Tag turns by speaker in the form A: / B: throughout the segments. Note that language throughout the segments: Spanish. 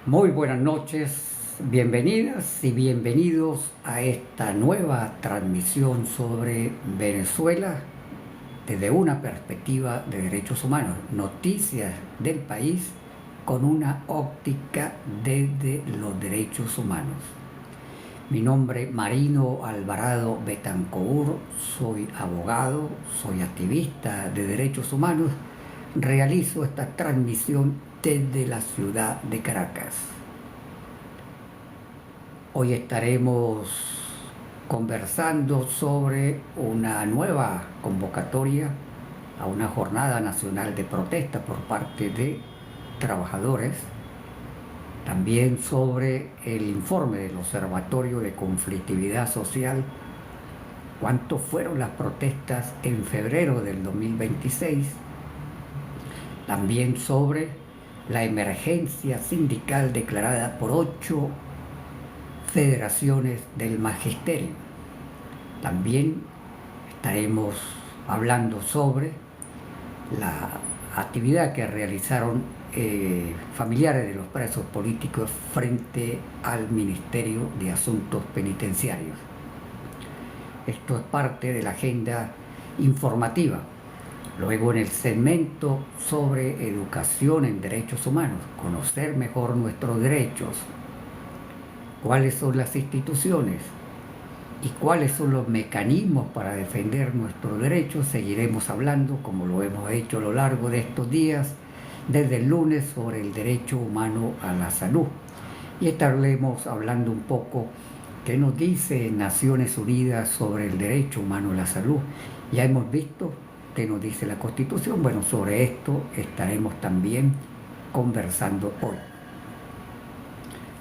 A: Muy buenas noches, bienvenidas y bienvenidos a esta nueva transmisión sobre Venezuela desde una perspectiva de derechos humanos, noticias del país con una óptica desde los derechos humanos. Mi nombre es Marino Alvarado Betancourt, soy abogado, soy activista de derechos humanos, realizo esta transmisión desde la ciudad de Caracas. Hoy estaremos conversando sobre una nueva convocatoria a una jornada nacional de protesta por parte de trabajadores, también sobre el informe del Observatorio de Conflictividad Social, cuánto fueron las protestas en febrero del 2026, también sobre la emergencia sindical declarada por 8 federaciones del magisterio. También estaremos hablando sobre la actividad que realizaron familiares de los presos políticos frente al Ministerio de Asuntos Penitenciarios. Esto es parte de la agenda informativa. Luego, en el segmento sobre educación en derechos humanos, conocer mejor nuestros derechos, cuáles son las instituciones y cuáles son los mecanismos para defender nuestros derechos, seguiremos hablando, como lo hemos hecho a lo largo de estos días, desde el lunes, sobre el derecho humano a la salud. Y estaremos hablando un poco qué nos dice Naciones Unidas sobre el derecho humano a la salud. Ya hemos visto qué nos dice la Constitución. Bueno, sobre esto estaremos también conversando hoy.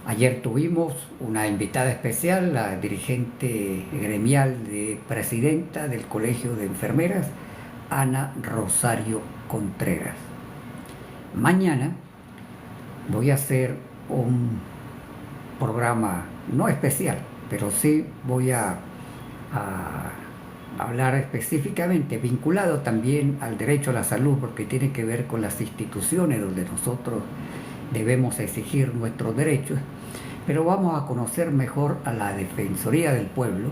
A: Ayer tuvimos una invitada especial, la dirigente gremial de presidenta del Colegio de Enfermeras, Ana Rosario Contreras. Mañana voy a hacer un programa no especial, pero sí voy a hablar específicamente, vinculado también al derecho a la salud, porque tiene que ver con las instituciones donde nosotros debemos exigir nuestros derechos, pero vamos a conocer mejor a la Defensoría del Pueblo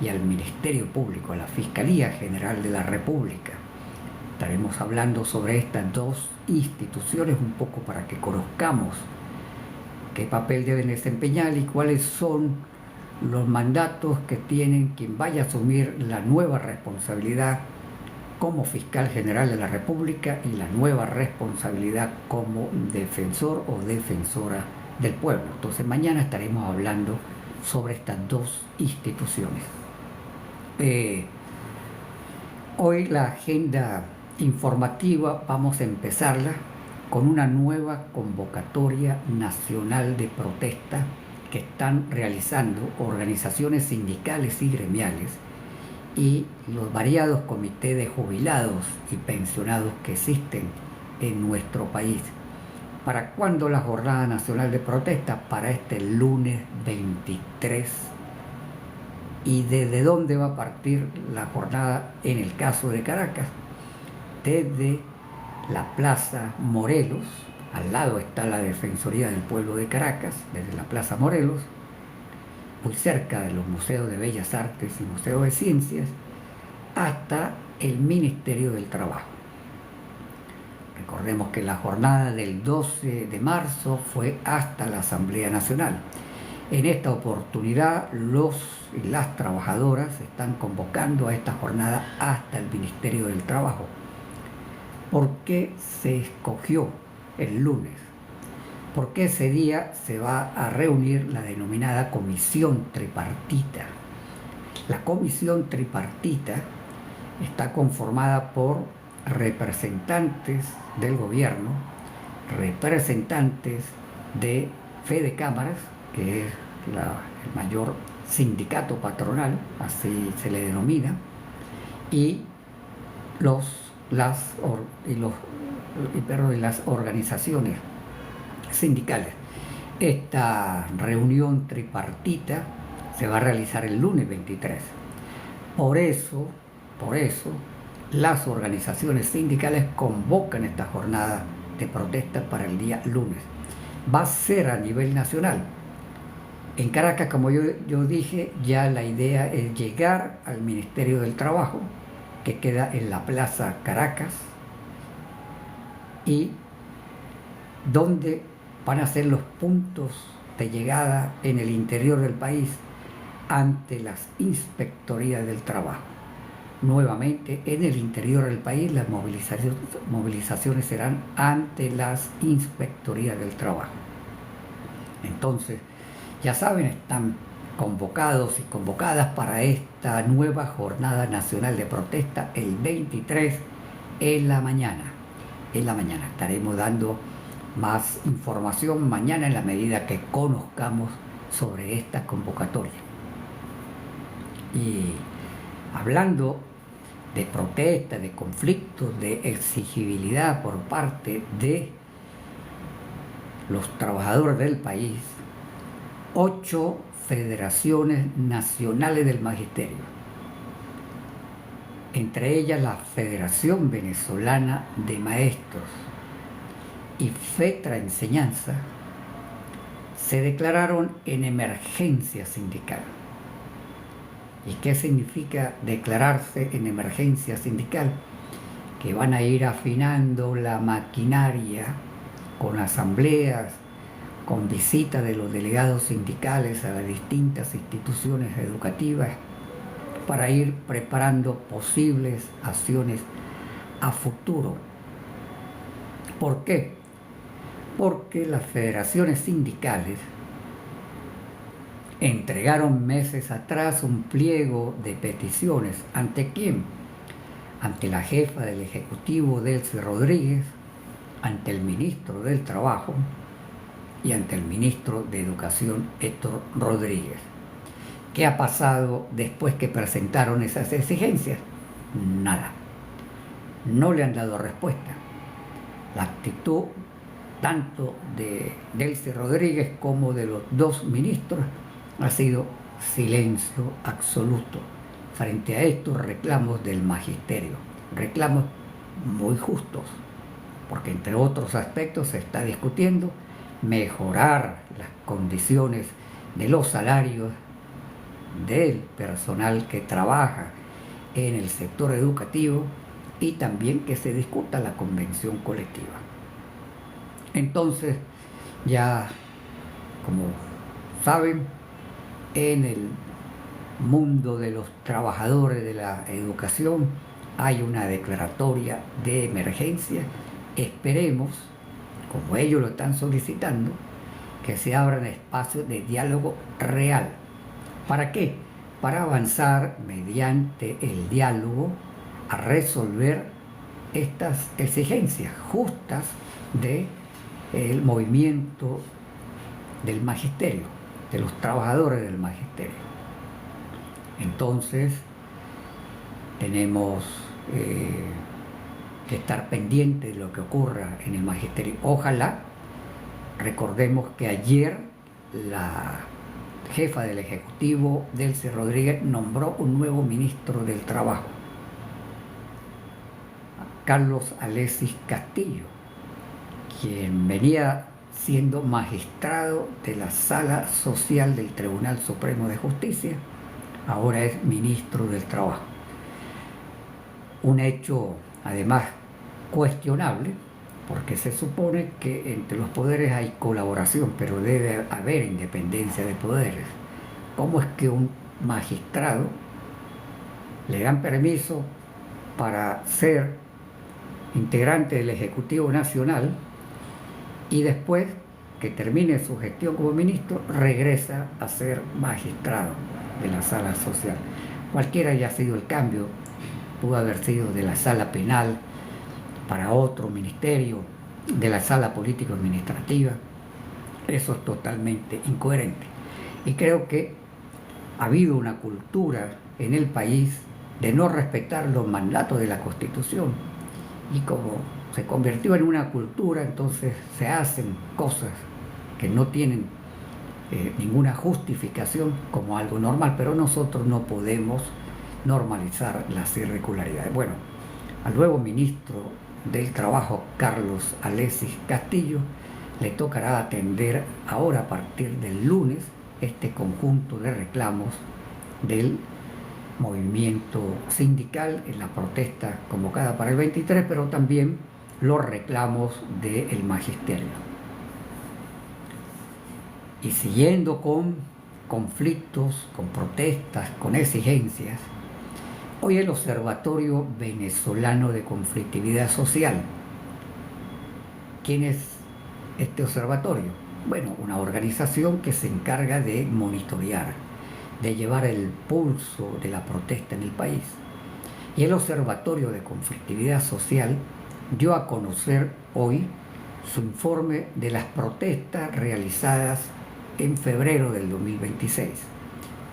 A: y al Ministerio Público, a la Fiscalía General de la República. Estaremos hablando sobre estas dos instituciones un poco para que conozcamos qué papel deben desempeñar y cuáles son los mandatos que tienen quien vaya a asumir la nueva responsabilidad como fiscal general de la República y la nueva responsabilidad como defensor o defensora del pueblo. Entonces mañana estaremos hablando sobre estas dos instituciones. Hoy la agenda informativa vamos a empezarla con una nueva convocatoria nacional de protesta que están realizando organizaciones sindicales y gremiales y los variados comités de jubilados y pensionados que existen en nuestro país. ¿Para cuándo la Jornada Nacional de Protesta? Para este lunes 23. ¿Y desde dónde va a partir la jornada en el caso de Caracas? Desde la Plaza Morelos, al lado está la Defensoría del Pueblo de Caracas, desde la Plaza Morelos, muy cerca de los museos de Bellas Artes y Museo de Ciencias, hasta el Ministerio del Trabajo. Recordemos que la jornada del 12 de marzo fue hasta la Asamblea Nacional. En esta oportunidad, los y las trabajadoras están convocando a esta jornada hasta el Ministerio del Trabajo. ¿Por qué se escogió el lunes? Porque ese día se va a reunir la denominada Comisión Tripartita. La Comisión Tripartita está conformada por representantes del gobierno, representantes de Fede Cámaras, que es el mayor sindicato patronal, así se le denomina, y las organizaciones sindicales. Esta reunión tripartita se va a realizar el lunes 23. Por eso, las organizaciones sindicales convocan esta jornada de protesta para el día lunes. va a ser a nivel nacional. En Caracas, como yo dije, ya la idea es llegar al Ministerio del Trabajo, que queda en la Plaza Caracas, y donde van a ser los puntos de llegada en el interior del país ante las inspectorías del trabajo. Nuevamente, en el interior del país las movilizaciones serán ante las inspectorías del trabajo. Entonces, ya saben, están convocados y convocadas para esta nueva jornada nacional de protesta el 23 en la mañana. En la mañana estaremos dando más información mañana en la medida que conozcamos sobre esta convocatoria. Y hablando de protesta, de conflictos, de exigibilidad por parte de los trabajadores del país, 8 federaciones nacionales del magisterio, entre ellas la Federación Venezolana de Maestros y FETRA Enseñanza, se declararon en emergencia sindical. ¿Y qué significa declararse en emergencia sindical? Que van a ir afinando la maquinaria con asambleas, con visitas de los delegados sindicales a las distintas instituciones educativas para ir preparando posibles acciones a futuro. ¿Por qué? Porque las federaciones sindicales entregaron meses atrás un pliego de peticiones. ¿Ante quién? Ante la jefa del Ejecutivo, Delcy Rodríguez, ante el ministro del Trabajo y ante el ministro de Educación, Héctor Rodríguez. ¿Qué ha pasado después que presentaron esas exigencias? Nada. No le han dado respuesta. La actitud tanto de Delcy Rodríguez como de los dos ministros ha sido silencio absoluto frente a estos reclamos del magisterio. Reclamos muy justos, porque entre otros aspectos se está discutiendo mejorar las condiciones de los salarios del personal que trabaja en el sector educativo y también que se discuta la convención colectiva. Entonces, ya como saben, en el mundo de los trabajadores de la educación hay una declaratoria de emergencia. Esperemos, como ellos lo están solicitando, que se abran espacios de diálogo real. ¿Para qué? Para avanzar mediante el diálogo a resolver estas exigencias justas del movimiento del magisterio, de los trabajadores del magisterio. Entonces, tenemos que estar pendientes de lo que ocurra en el magisterio. Ojalá, recordemos que ayer la jefa del Ejecutivo, Delcy Rodríguez, nombró un nuevo ministro del Trabajo, Carlos Alexis Castillo, quien venía siendo magistrado de la Sala Social del Tribunal Supremo de Justicia, ahora es ministro del Trabajo. Un hecho, además, cuestionable, porque se supone que entre los poderes hay colaboración, pero debe haber independencia de poderes. ¿Cómo es que un magistrado le dan permiso para ser integrante del Ejecutivo Nacional y después que termine su gestión como ministro regresa a ser magistrado de la Sala Social? Cualquiera haya sido el cambio, pudo haber sido de la Sala Penal para otro ministerio, de la Sala Político-Administrativa. Eso es totalmente incoherente. Y creo que ha habido una cultura en el país de no respetar los mandatos de la Constitución. Y como se convirtió en una cultura, entonces se hacen cosas que no tienen ninguna justificación como algo normal, pero nosotros no podemos normalizar las irregularidades. Bueno, al nuevo ministro del Trabajo, Carlos Alexis Castillo, le tocará atender ahora a partir del lunes este conjunto de reclamos del movimiento sindical en la protesta convocada para el 23, pero también los reclamos del magisterio. Y siguiendo con conflictos, con protestas, con exigencias, hoy el Observatorio Venezolano de Conflictividad Social. ¿Quién es este observatorio? Bueno, una organización que se encarga de monitorear, de llevar el pulso de la protesta en el país. Y el Observatorio de Conflictividad Social dio a conocer hoy su informe de las protestas realizadas en febrero del 2026.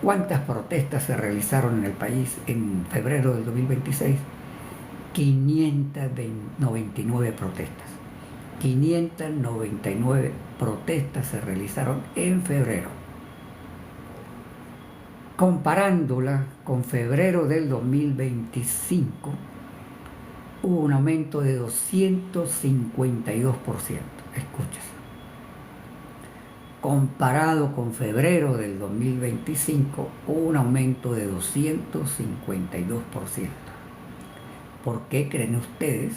A: ¿Cuántas protestas se realizaron en el país en febrero del 2026? 599 protestas. 599 protestas se realizaron en febrero. Comparándola con febrero del 2025, hubo un aumento de 252%. Escuchas. Comparado con febrero del 2025, hubo un aumento de 252%. ¿Por qué creen ustedes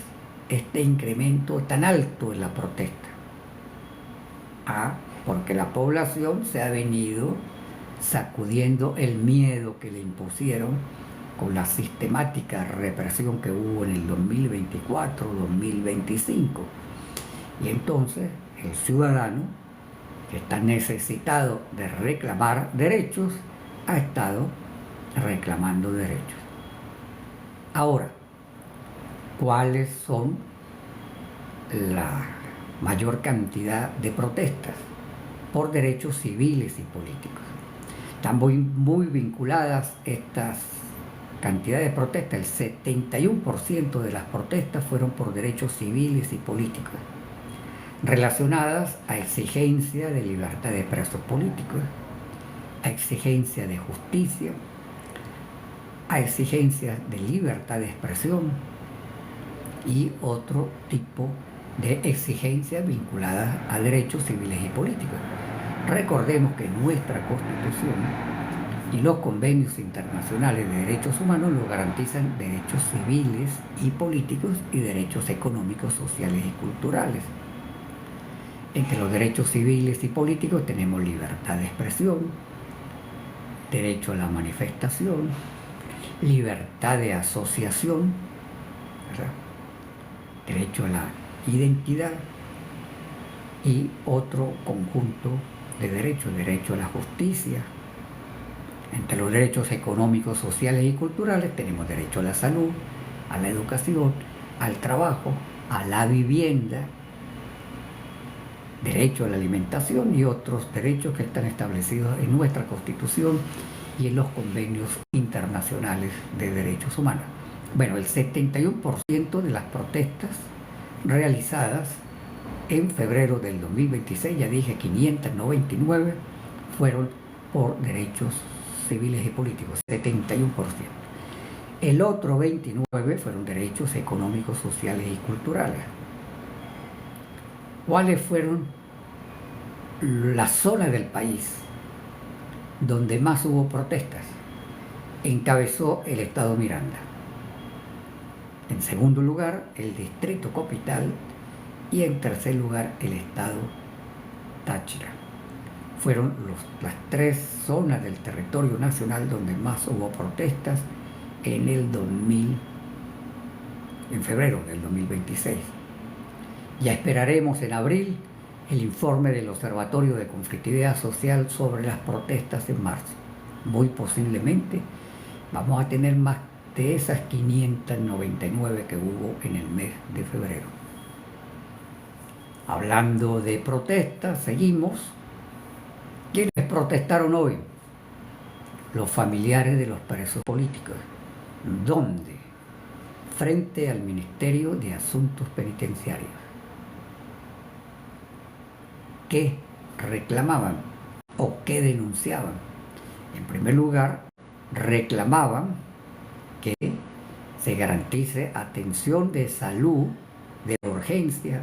A: este incremento tan alto en la protesta? Porque la población se ha venido sacudiendo el miedo que le impusieron con la sistemática represión que hubo en el 2024-2025. Y entonces el ciudadano, que está necesitado de reclamar derechos, ha estado reclamando derechos. Ahora, ¿cuáles son la mayor cantidad de protestas? Por derechos civiles y políticos. Están muy vinculadas estas cantidades de protestas. El 71% de las protestas fueron por derechos civiles y políticos, relacionadas a exigencia de libertad de presos políticos, a exigencia de justicia, a exigencia de libertad de expresión y otro tipo de exigencias vinculadas a derechos civiles y políticos. Recordemos que nuestra Constitución y los convenios internacionales de derechos humanos lo garantizan derechos civiles y políticos y derechos económicos, sociales y culturales. Entre los derechos civiles y políticos tenemos libertad de expresión, derecho a la manifestación, libertad de asociación, ¿verdad?, derecho a la identidad y otro conjunto de derechos, derecho a la justicia. Entre los derechos económicos, sociales y culturales tenemos derecho a la salud, a la educación, al trabajo, a la vivienda, derecho a la alimentación y otros derechos que están establecidos en nuestra Constitución y en los convenios internacionales de derechos humanos. Bueno, el 71% de las protestas realizadas en febrero del 2026, ya dije 599, fueron por derechos civiles y políticos, 71%. El otro 29% fueron derechos económicos, sociales y culturales. ¿Cuáles fueron las zonas del país donde más hubo protestas? Encabezó el estado Miranda. En segundo lugar, el distrito Capital. Y en tercer lugar, el estado Táchira. Fueron las tres zonas del territorio nacional donde más hubo protestas en febrero del 2026. Ya esperaremos en abril el informe del Observatorio de Conflictividad Social sobre las protestas en marzo. Muy posiblemente vamos a tener más de esas 599 que hubo en el mes de febrero. Hablando de protestas, seguimos. ¿Quiénes protestaron hoy? Los familiares de los presos políticos. ¿Dónde? Frente al Ministerio de Asuntos Penitenciarios. ¿Qué reclamaban o qué denunciaban? En primer lugar, reclamaban que se garantice atención de salud de urgencia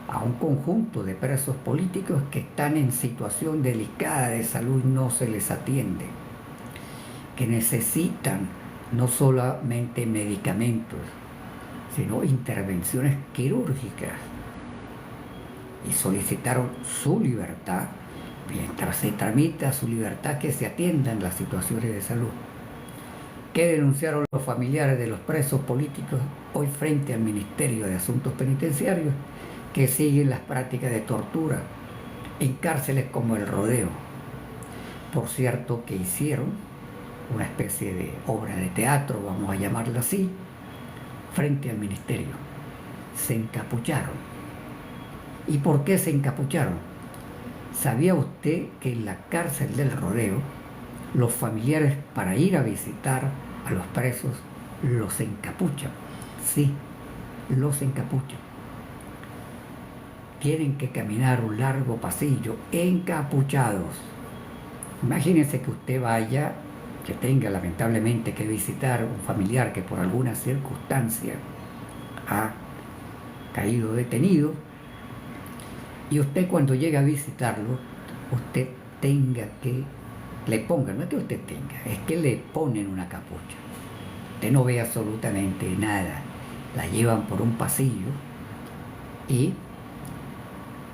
A: a un conjunto de presos políticos que están en situación delicada de salud y no se les atiende, que necesitan no solamente medicamentos, sino intervenciones quirúrgicas, y solicitaron su libertad, mientras se tramita su libertad, que se atiendan las situaciones de salud. ¿Qué denunciaron los familiares de los presos políticos hoy frente al Ministerio de Asuntos Penitenciarios? Que siguen las prácticas de tortura en cárceles como El Rodeo. Por cierto, que hicieron una especie de obra de teatro, vamos a llamarla así, frente al ministerio. Se encapucharon. ¿Y por qué se encapucharon? ¿Sabía usted que en la cárcel del Rodeo los familiares, para ir a visitar a los presos, los encapuchan? Sí, los encapuchan. Tienen que caminar un largo pasillo encapuchados. Imagínense que usted vaya, que tenga lamentablemente que visitar a un familiar que por alguna circunstancia ha caído detenido, y usted, cuando llega a visitarlo, usted tenga que le pongan, no es que usted tenga, es que le ponen una capucha. Usted no ve absolutamente nada. La llevan por un pasillo y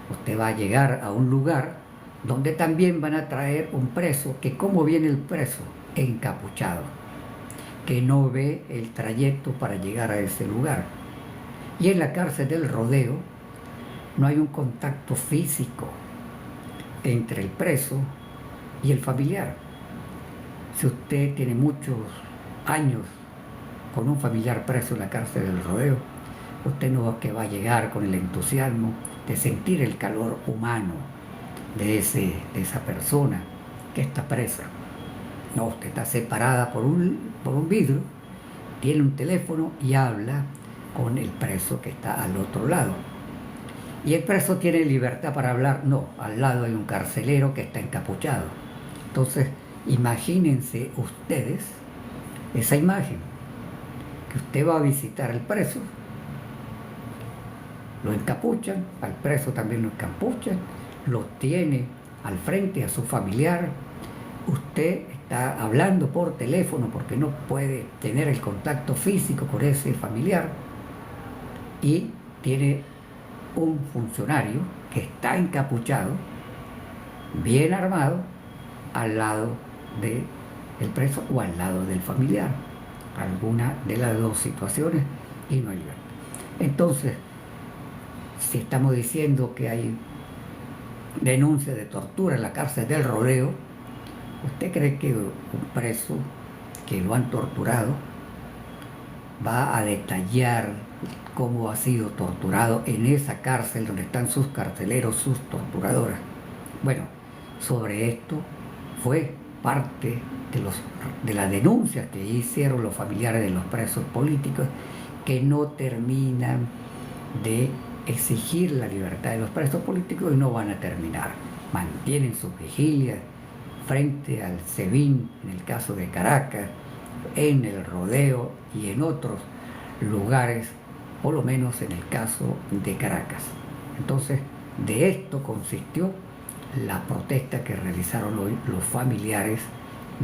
A: usted va a llegar a un lugar donde también van a traer un preso, que ¿cómo viene el preso? Encapuchado, que no ve el trayecto para llegar a ese lugar. Y en la cárcel del Rodeo no hay un contacto físico entre el preso y el familiar. Si usted tiene muchos años con un familiar preso en la cárcel del Rodeo, usted no es que va a llegar con el entusiasmo de sentir el calor humano de esa persona que está presa. No, usted está separada por un vidrio, tiene un teléfono y habla con el preso que está al otro lado. ¿Y el preso tiene libertad para hablar? No, al lado hay un carcelero que está encapuchado. Entonces, imagínense ustedes esa imagen, que usted va a visitar al preso, lo encapuchan, al preso también lo encapuchan, lo tiene al frente a su familiar, usted está hablando por teléfono porque no puede tener el contacto físico con ese familiar, y tiene un funcionario que está encapuchado, bien armado, al lado del preso o al lado del familiar, alguna de las dos situaciones, y no hay libertad. Entonces, si estamos diciendo que hay denuncias de tortura en la cárcel del Rodeo, ¿usted cree que un preso que lo han torturado va a detallar cómo ha sido torturado en esa cárcel donde están sus carceleros, sus torturadoras? Bueno, sobre esto fue parte de las denuncias que hicieron los familiares de los presos políticos, que no terminan de exigir la libertad de los presos políticos y no van a terminar. Mantienen sus vigilias frente al SEBIN, en el caso de Caracas, en el Rodeo y en otros lugares, por lo menos en el caso de Caracas. Entonces, de esto consistió la protesta que realizaron hoy los familiares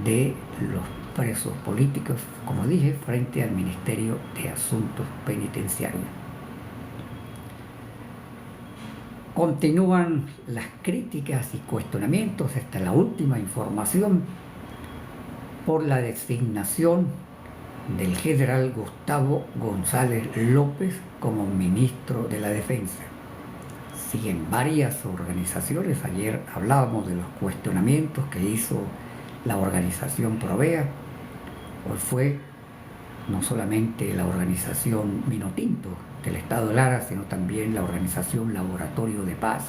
A: de los presos políticos, como dije, frente al Ministerio de Asuntos Penitenciarios. Continúan las críticas y cuestionamientos, hasta la última información, por la designación del general Gustavo González López como ministro de la Defensa. Siguen varias organizaciones. Ayer hablábamos de los cuestionamientos que hizo la organización Provea. Hoy fue no solamente la organización Vinotinto del Estado de Lara, sino también la organización Laboratorio de Paz,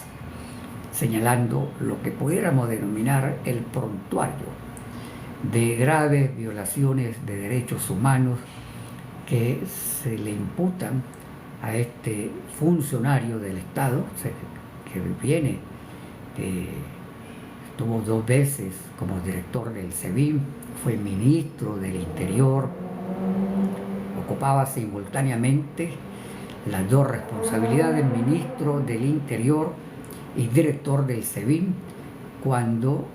A: señalando lo que pudiéramos denominar el prontuario de graves violaciones de derechos humanos que se le imputan a este funcionario del Estado, que viene, estuvo 2 veces como director del SEBIN, fue ministro del Interior, ocupaba simultáneamente las dos responsabilidades del ministro del Interior y director del SEBIN cuando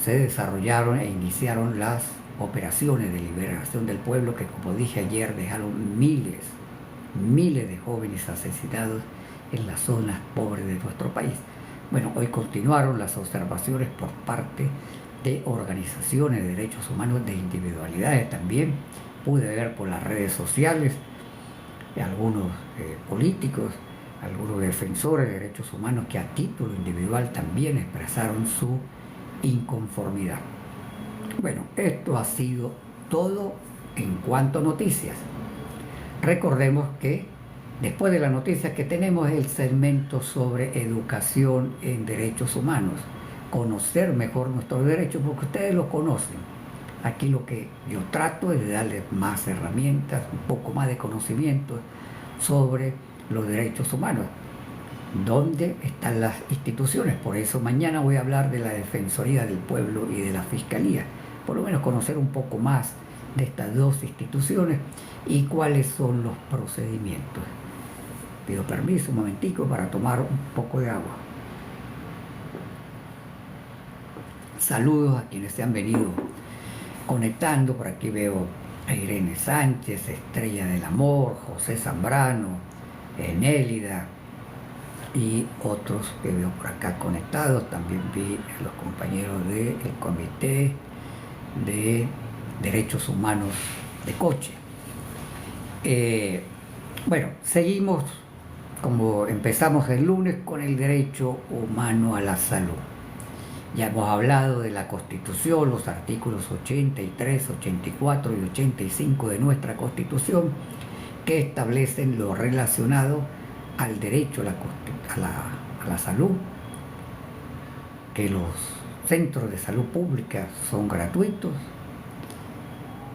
A: se desarrollaron e iniciaron las operaciones de liberación del pueblo que, como dije ayer, dejaron miles de jóvenes asesinados en las zonas pobres de nuestro país. Bueno, hoy continuaron las observaciones por parte de organizaciones de derechos humanos, de individualidades también. Pude ver por las redes sociales algunos políticos, algunos defensores de derechos humanos que a título individual también expresaron su inconformidad. Bueno, esto ha sido todo en cuanto a noticias. Recordemos que después de las noticias que tenemos el segmento sobre educación en derechos humanos, conocer mejor nuestros derechos porque ustedes los conocen. Aquí lo que yo trato es de darles más herramientas, un poco más de conocimiento sobre los derechos humanos. ¿Dónde están las instituciones? Por eso mañana voy a hablar de la Defensoría del Pueblo y de la Fiscalía. Por lo menos conocer un poco más de estas dos instituciones y cuáles son los procedimientos. Pido permiso un momentico para tomar un poco de agua. Saludos a quienes se han venido conectando. Por aquí veo a Irene Sánchez, Estrella del Amor, José Zambrano, Enélida y otros que veo por acá conectados. También vi a los compañeros del Comité de Derechos Humanos de Coche. Bueno, seguimos como empezamos el lunes con el derecho humano a la salud. Ya hemos hablado de la Constitución, los artículos 83, 84 y 85 de nuestra Constitución que establecen lo relacionado al derecho a la salud, que los centros de salud pública son gratuitos,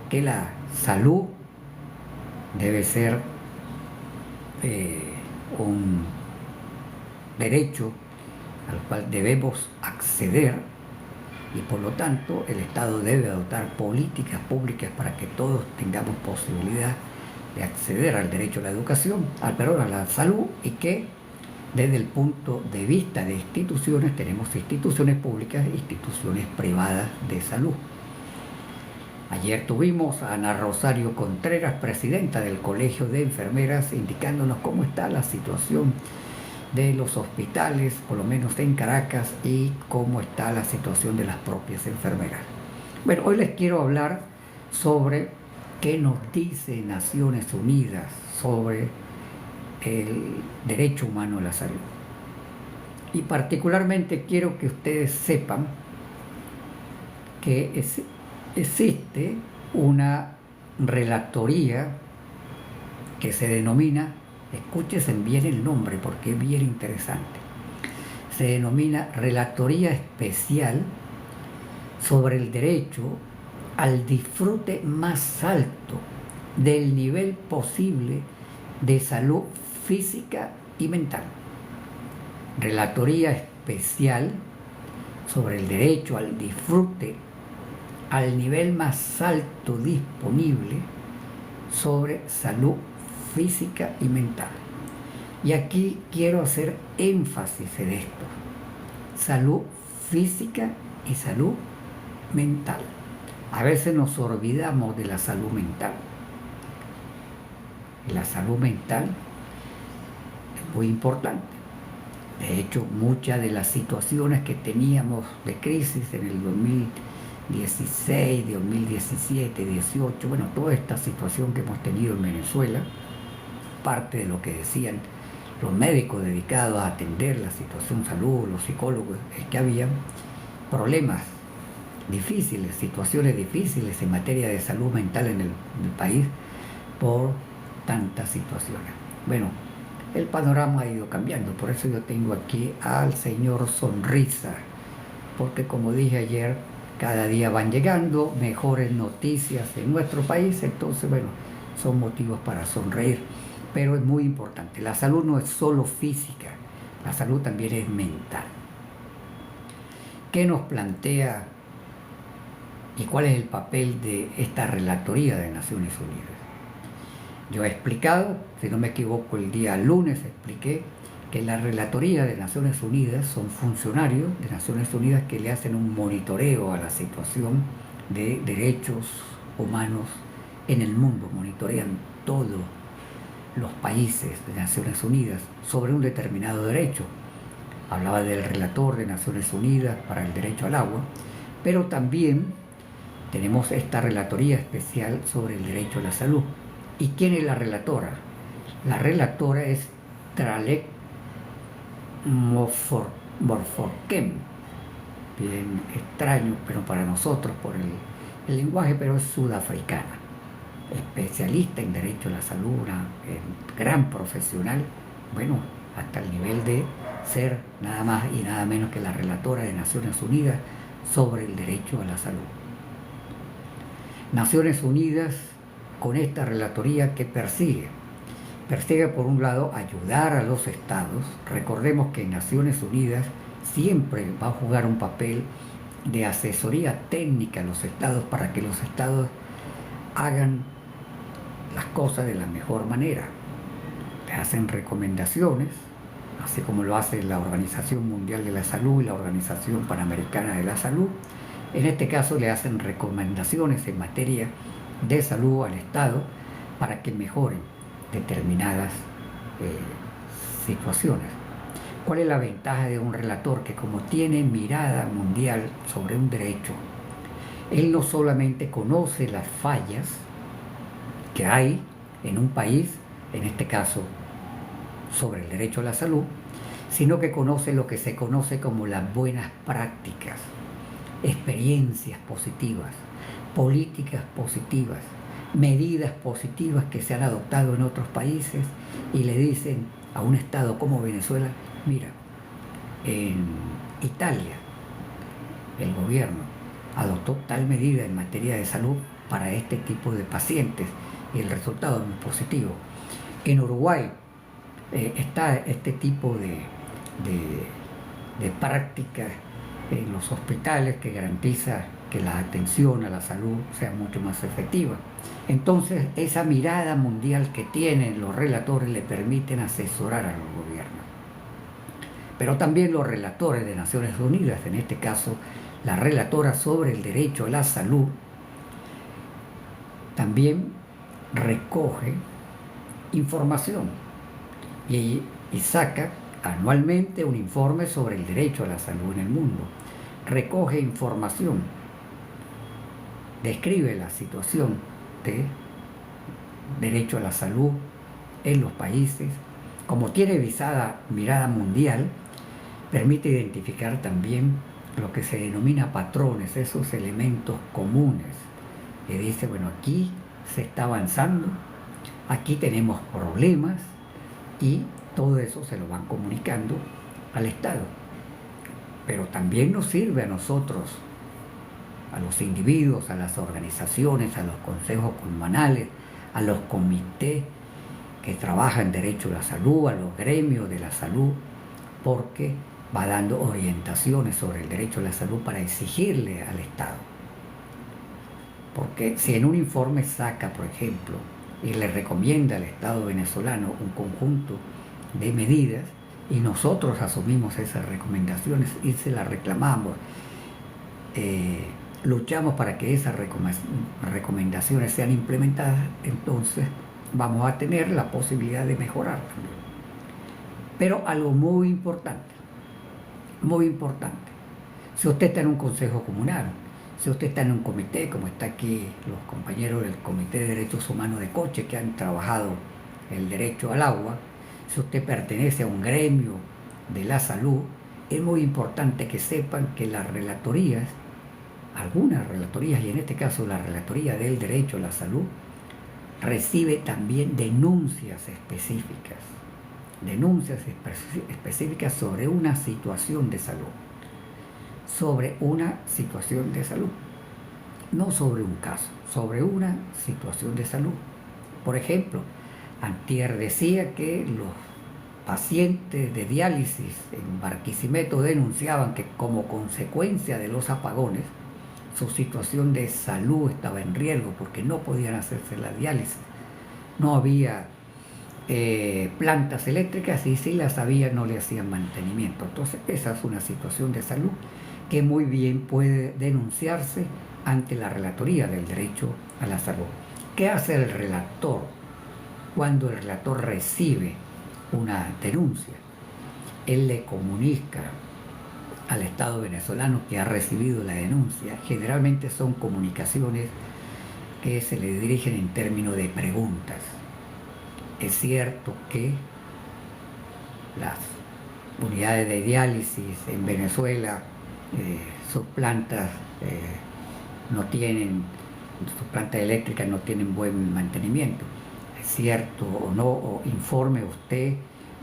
A: que la salud debe ser un derecho al cual debemos acceder y por lo tanto el Estado debe adoptar políticas públicas para que todos tengamos posibilidad de acceder al derecho a la educación, a la salud, y que desde el punto de vista de instituciones tenemos instituciones públicas e instituciones privadas de salud. Ayer tuvimos a Ana Rosario Contreras, presidenta del Colegio de Enfermeras, indicándonos cómo está la situación de los hospitales, por lo menos en Caracas, y cómo está la situación de las propias enfermeras. Bueno, hoy les quiero hablar sobre qué nos dice Naciones Unidas sobre el derecho humano a la salud. Y particularmente quiero que ustedes sepan que existe una relatoría que se denomina, escúchense bien el nombre porque es bien interesante, se denomina Relatoría Especial sobre el derecho al disfrute más alto del nivel posible de salud física y mental. Relatoría Especial sobre el derecho al disfrute al nivel más alto disponible sobre salud física y mental. Y aquí quiero hacer énfasis en esto: salud física y salud mental. A veces nos olvidamos de la salud mental. La salud mental es muy importante. De hecho, muchas de las situaciones que teníamos de crisis en el 2016, 2017, 2018, bueno, toda esta situación que hemos tenido en Venezuela, parte de lo que decían los médicos dedicados a atender la situación salud, los psicólogos, es que había problemas difíciles, situaciones difíciles en materia de salud mental en el país por tantas situaciones. Bueno, el panorama ha ido cambiando, por eso yo tengo aquí al señor Sonrisa, porque como dije ayer, cada día van llegando mejores noticias en nuestro país, entonces bueno, son motivos para sonreír. Pero es muy importante, la salud no es solo física, la salud también es mental. ¿Qué nos plantea y cuál es el papel de esta relatoría de Naciones Unidas? Yo he explicado, si no me equivoco, el día lunes expliqué que la Relatoría de Naciones Unidas son funcionarios de Naciones Unidas que le hacen un monitoreo a la situación de derechos humanos en el mundo, monitorean todos los países de Naciones Unidas sobre un determinado derecho. Hablaba del relator de Naciones Unidas para el derecho al agua, pero también tenemos esta relatoría especial sobre el derecho a la salud. ¿Y quién es la relatora? La relatora es Tralek Morforkem, bien extraño, pero para nosotros por el lenguaje, pero es sudafricana, especialista en derecho a la salud, una gran profesional, bueno, hasta el nivel de ser nada más y nada menos que la relatora de Naciones Unidas sobre el derecho a la salud. Naciones Unidas, con esta relatoría, que persigue por un lado ayudar a los estados. Recordemos que Naciones Unidas siempre va a jugar un papel de asesoría técnica a los estados para que los estados hagan las cosas de la mejor manera. Les hacen recomendaciones, así como lo hace la Organización Mundial de la Salud y la Organización Panamericana de la Salud. En este caso le hacen recomendaciones en materia de salud al Estado para que mejoren determinadas situaciones. ¿Cuál es la ventaja de un relator? Que como tiene mirada mundial sobre un derecho, él no solamente conoce las fallas que hay en un país, en este caso sobre el derecho a la salud, sino que conoce lo que se conoce como las buenas prácticas, experiencias positivas, políticas positivas, medidas positivas que se han adoptado en otros países, y le dicen a un estado como Venezuela: mira, en Italia el gobierno adoptó tal medida en materia de salud para este tipo de pacientes y el resultado es muy positivo. En Uruguay está este tipo de prácticas en los hospitales que garantiza que la atención a la salud sea mucho más efectiva. Entonces, esa mirada mundial que tienen los relatores le permiten asesorar a los gobiernos. Pero también los relatores de Naciones Unidas, en este caso la relatora sobre el derecho a la salud, también recoge información y saca anualmente un informe sobre el derecho a la salud en el mundo. Recoge información, describe la situación de derecho a la salud en los países. Como tiene mirada mundial, permite identificar también lo que se denomina patrones, esos elementos comunes, que dice, bueno, aquí se está avanzando, aquí tenemos problemas, y todo eso se lo van comunicando al Estado. Pero también nos sirve a nosotros, a los individuos, a las organizaciones, a los consejos comunales, a los comités que trabajan en derecho a la salud, a los gremios de la salud, porque va dando orientaciones sobre el derecho a la salud para exigirle al Estado. Porque si en un informe saca, por ejemplo, y le recomienda al Estado venezolano un conjunto de medidas, y nosotros asumimos esas recomendaciones y se las reclamamos, luchamos para que esas recomendaciones sean implementadas, entonces vamos a tener la posibilidad de mejorar también. Pero algo muy importante, si usted está en un consejo comunal, si usted está en un comité, como está aquí los compañeros del Comité de Derechos Humanos de Coche que han trabajado el derecho al agua, si usted pertenece a un gremio de la salud, es muy importante que sepan que las relatorías, algunas relatorías, y en este caso la Relatoría del Derecho a la Salud, recibe también denuncias específicas sobre una situación de salud. No sobre un caso, sobre una situación de salud. Por ejemplo, antier decía que los pacientes de diálisis en Barquisimeto denunciaban que como consecuencia de los apagones, su situación de salud estaba en riesgo porque no podían hacerse la diálisis. no había plantas eléctricas, y si las había no le hacían mantenimiento. Entonces esa es una situación de salud que muy bien puede denunciarse ante la Relatoría del Derecho a la Salud. ¿Qué hace el relator cuando el relator recibe una denuncia? Él le comunica al Estado venezolano que ha recibido la denuncia. Generalmente son comunicaciones que se le dirigen en términos de preguntas. Es cierto que las unidades de diálisis en Venezuela, sus plantas sus plantas eléctricas no tienen buen mantenimiento. ¿Es cierto o no? O informe usted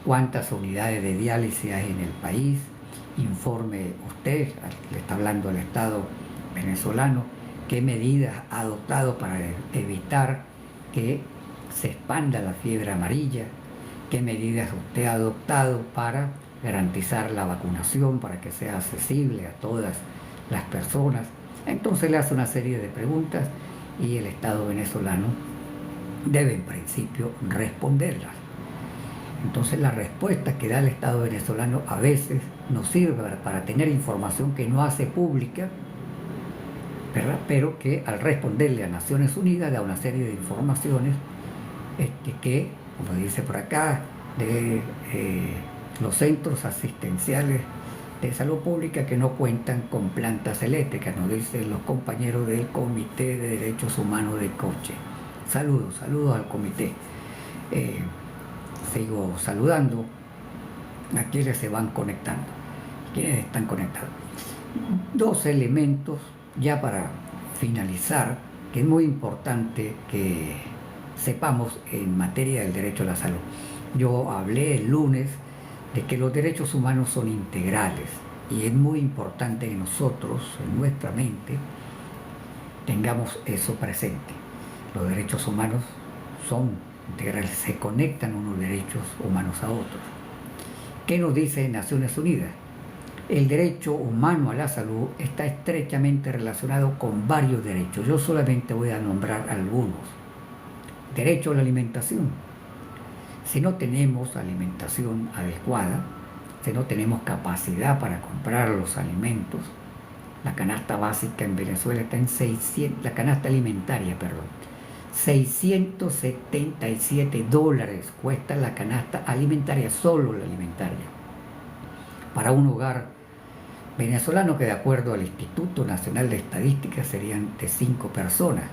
A: cuántas unidades de diálisis hay en el país. Informe usted, le está hablando al Estado venezolano, qué medidas ha adoptado para evitar que se expanda la fiebre amarilla, qué medidas usted ha adoptado para garantizar la vacunación, para que sea accesible a todas las personas. Entonces le hace una serie de preguntas y el Estado venezolano debe en principio responderlas. Entonces la respuesta que da el Estado venezolano a veces nos sirve para tener información que no hace pública, ¿verdad? Pero que al responderle a Naciones Unidas da una serie de informaciones que, como dice por acá, de los centros asistenciales de salud pública que no cuentan con plantas eléctricas, nos dicen los compañeros del Comité de Derechos Humanos de Coche. Saludos al comité. Sigo saludando a quienes se van conectando, quienes están conectados. Dos elementos ya para finalizar, que es muy importante que sepamos en materia del derecho a la salud. Yo hablé el lunes de que los derechos humanos son integrales y es muy importante que nosotros, en nuestra mente, tengamos eso presente. Los derechos humanos son integrales, se conectan unos derechos humanos a otros. ¿Qué nos dice Naciones Unidas? El derecho humano a la salud está estrechamente relacionado con varios derechos. Yo solamente voy a nombrar algunos. Derecho a la alimentación. Si no tenemos alimentación adecuada, si no tenemos capacidad para comprar los alimentos, la canasta básica en Venezuela está en 600, la canasta alimentaria, perdón, $677 cuesta la canasta alimentaria, solo la alimentaria, para un hogar venezolano que de acuerdo al Instituto Nacional de Estadística serían de 5 personas.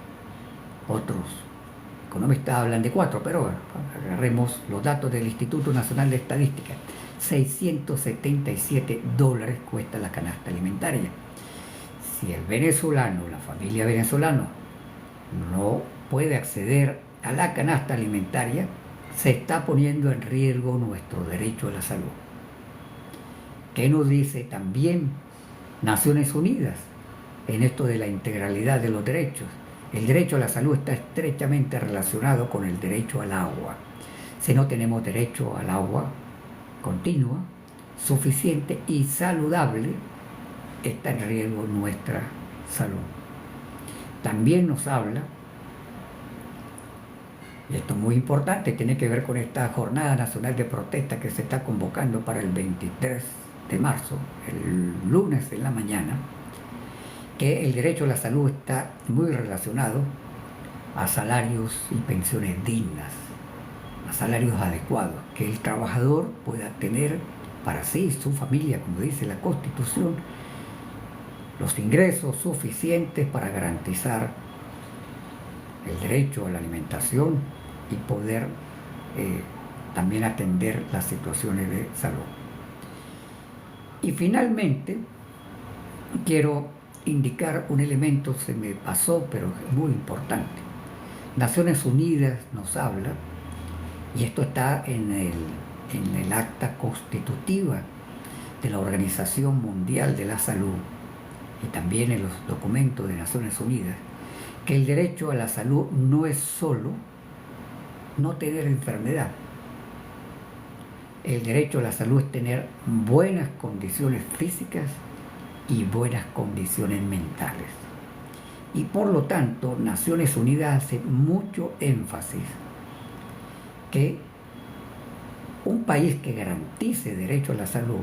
A: Otros economistas hablan de 4, pero bueno, agarremos los datos del Instituto Nacional de Estadística. $677 cuesta la canasta alimentaria. Si el venezolano, la familia venezolana, no puede acceder a la canasta alimentaria, se está poniendo en riesgo nuestro derecho a la salud. ¿Qué nos dice también Naciones Unidas en esto de la integralidad de los derechos? El derecho a la salud está estrechamente relacionado con el derecho al agua. Si no tenemos derecho al agua continua, suficiente y saludable, está en riesgo nuestra salud. También nos habla, y esto es muy importante, tiene que ver con esta jornada nacional de protesta que se está convocando para el 23 de marzo, el lunes en la mañana, que el derecho a la salud está muy relacionado a salarios y pensiones dignas, a salarios adecuados, que el trabajador pueda tener para sí, su familia, como dice la Constitución, los ingresos suficientes para garantizar el derecho a la alimentación y poder también atender las situaciones de salud. Y finalmente, quiero indicar un elemento, se me pasó, pero es muy importante. Naciones Unidas nos habla, y esto está en el acta constitutiva de la Organización Mundial de la Salud y también en los documentos de Naciones Unidas, que el derecho a la salud no es solo no tener enfermedad. El derecho a la salud es tener buenas condiciones físicas y buenas condiciones mentales. Y por lo tanto, Naciones Unidas hace mucho énfasis que un país que garantice derecho a la salud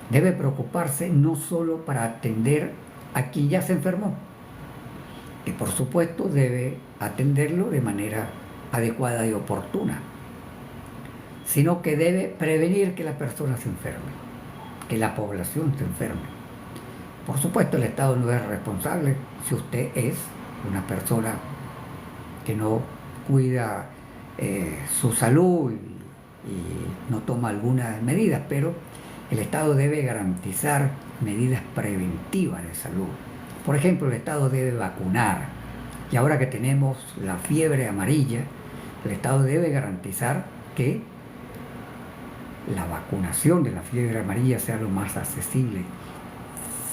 A: debe preocuparse no solo para atender a quien ya se enfermó, que por supuesto debe atenderlo de manera adecuada y oportuna, sino que debe prevenir que la persona se enferme, que la población se enferme. Por supuesto, el Estado no es responsable si usted es una persona que no cuida su salud y no toma algunas medidas, pero el Estado debe garantizar medidas preventivas de salud. Por ejemplo, el Estado debe vacunar. Y ahora que tenemos la fiebre amarilla, el Estado debe garantizar que la vacunación de la fiebre amarilla sea lo más accesible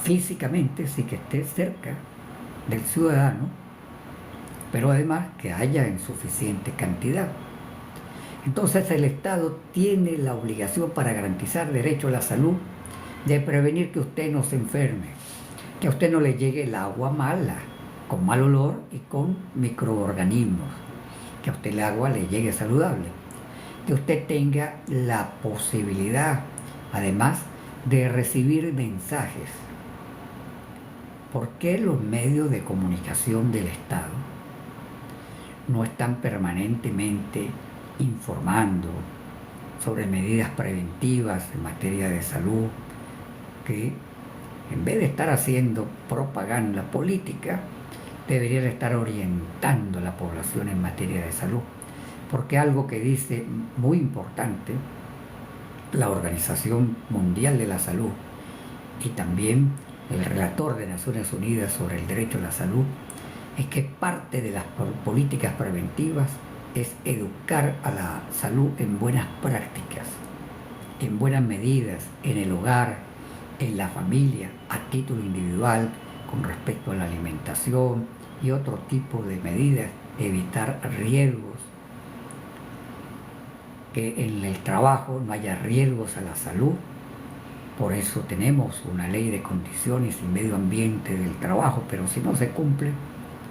A: físicamente, sí, que esté cerca del ciudadano, pero además que haya en suficiente cantidad. Entonces el Estado tiene la obligación, para garantizar derecho a la salud, de prevenir que usted no se enferme, que a usted no le llegue el agua mala, con mal olor y con microorganismos, que a usted el agua le llegue saludable, que usted tenga la posibilidad, además, de recibir mensajes. ¿Por qué los medios de comunicación del Estado no están permanentemente informando sobre medidas preventivas en materia de salud, que en vez de estar haciendo propaganda política, deberían estar orientando a la población en materia de salud? Porque algo que dice muy importante la Organización Mundial de la Salud y también el relator de Naciones Unidas sobre el derecho a la salud es que parte de las políticas preventivas es educar a la salud en buenas prácticas, en buenas medidas, en el hogar, en la familia, a título individual, con respecto a la alimentación y otro tipo de medidas, evitar riesgos, que en el trabajo no haya riesgos a la salud. Por eso tenemos una ley de condiciones y medio ambiente del trabajo, pero si no se cumple,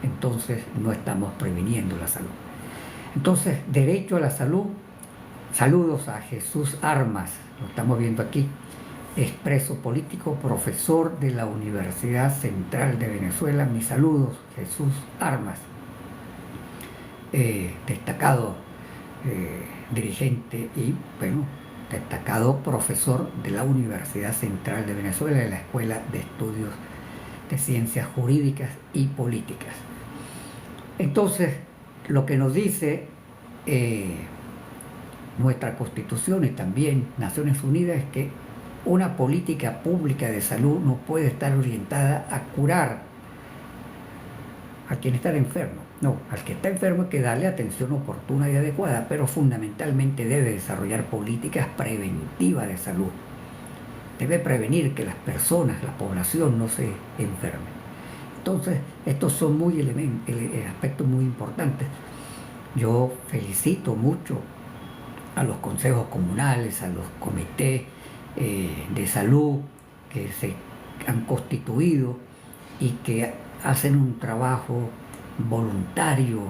A: entonces no estamos previniendo la salud. Entonces, derecho a la salud. Saludos a Jesús Armas, lo estamos viendo aquí, expreso político, profesor de la Universidad Central de Venezuela. Mis saludos, Jesús Armas, destacado dirigente y, bueno, destacado profesor de la Universidad Central de Venezuela, de la Escuela de Estudios de Ciencias Jurídicas y Políticas. Entonces, lo que nos dice nuestra Constitución y también Naciones Unidas es que una política pública de salud no puede estar orientada a curar a quien está enfermo. No, al que está enfermo hay que darle atención oportuna y adecuada, pero fundamentalmente debe desarrollar políticas preventivas de salud. Debe prevenir que las personas, la población, no se enferme. Entonces, estos son aspectos muy importantes. Yo felicito mucho a los consejos comunales, a los comités de salud que se han constituido y que hacen un trabajo voluntario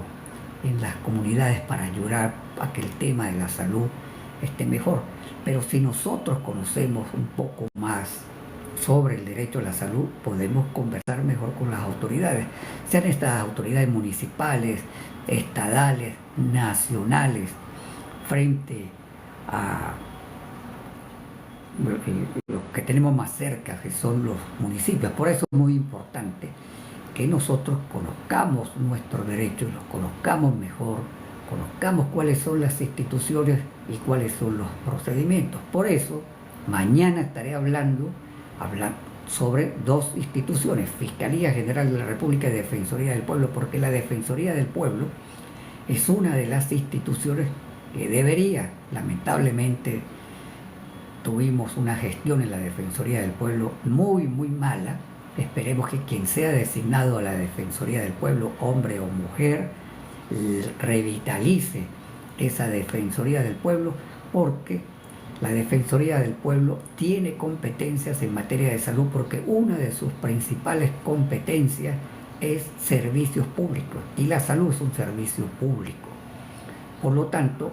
A: en las comunidades para ayudar a que el tema de la salud esté mejor. Pero si nosotros conocemos un poco más sobre el derecho a la salud, podemos conversar mejor con las autoridades, sean estas autoridades municipales, estadales, nacionales, frente a los que tenemos más cerca, que son los municipios. Por eso es muy importante que nosotros conozcamos nuestros derechos, los conozcamos mejor, conozcamos cuáles son las instituciones y cuáles son los procedimientos. Por eso, mañana estaré hablando sobre dos instituciones, Fiscalía General de la República y Defensoría del Pueblo, porque la Defensoría del Pueblo es una de las instituciones que debería, lamentablemente, tuvimos una gestión en la Defensoría del Pueblo muy, muy mala. Esperemos que quien sea designado a la Defensoría del Pueblo, hombre o mujer, revitalice esa Defensoría del Pueblo, porque la Defensoría del Pueblo tiene competencias en materia de salud, porque una de sus principales competencias es servicios públicos, y la salud es un servicio público. Por lo tanto,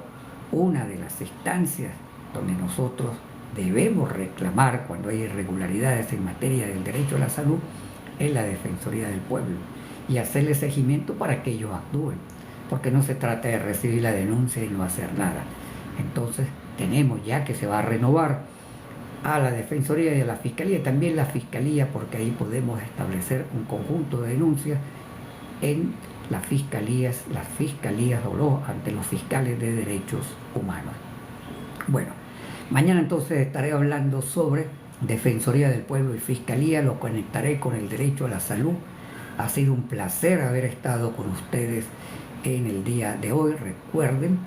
A: una de las instancias donde nosotros debemos reclamar cuando hay irregularidades en materia del derecho a la salud es la Defensoría del Pueblo y hacerle seguimiento para que ellos actúen, porque no se trata de recibir la denuncia y no hacer nada. Entonces tenemos ya que se va a renovar a la Defensoría y a la Fiscalía, también la Fiscalía, porque ahí podemos establecer un conjunto de denuncias en las fiscalías ante los fiscales de derechos humanos. Bueno, mañana entonces estaré hablando sobre Defensoría del Pueblo y Fiscalía, lo conectaré con el derecho a la salud. Ha sido un placer haber estado con ustedes en el día de hoy. Recuerden,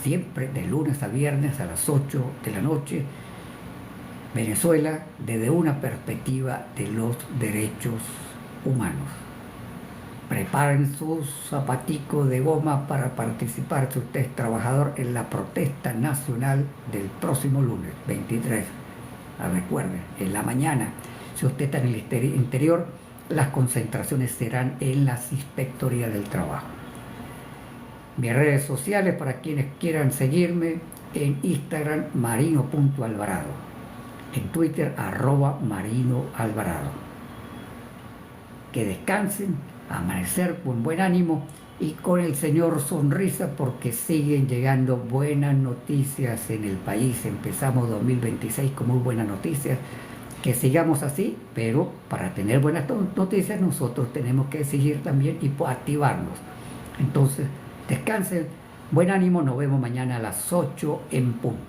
A: siempre de lunes a viernes a las 8 de la noche, Venezuela desde una perspectiva de los derechos humanos. Preparen sus zapaticos de goma para participar, si usted es trabajador, en la protesta nacional del próximo lunes 23. Recuerden, en la mañana, si usted está en el interior, las concentraciones serán en las inspectorías del trabajo. Mis redes sociales, para quienes quieran seguirme, en Instagram, marino.alvarado, en Twitter, @marinoalvarado. Que descansen, amanecer con buen ánimo y con el Señor sonrisa, porque siguen llegando buenas noticias en el país. Empezamos 2026 con muy buenas noticias. Que sigamos así, pero para tener buenas noticias nosotros tenemos que exigir también y activarnos. Entonces, descansen, buen ánimo, nos vemos mañana a las 8 en punto.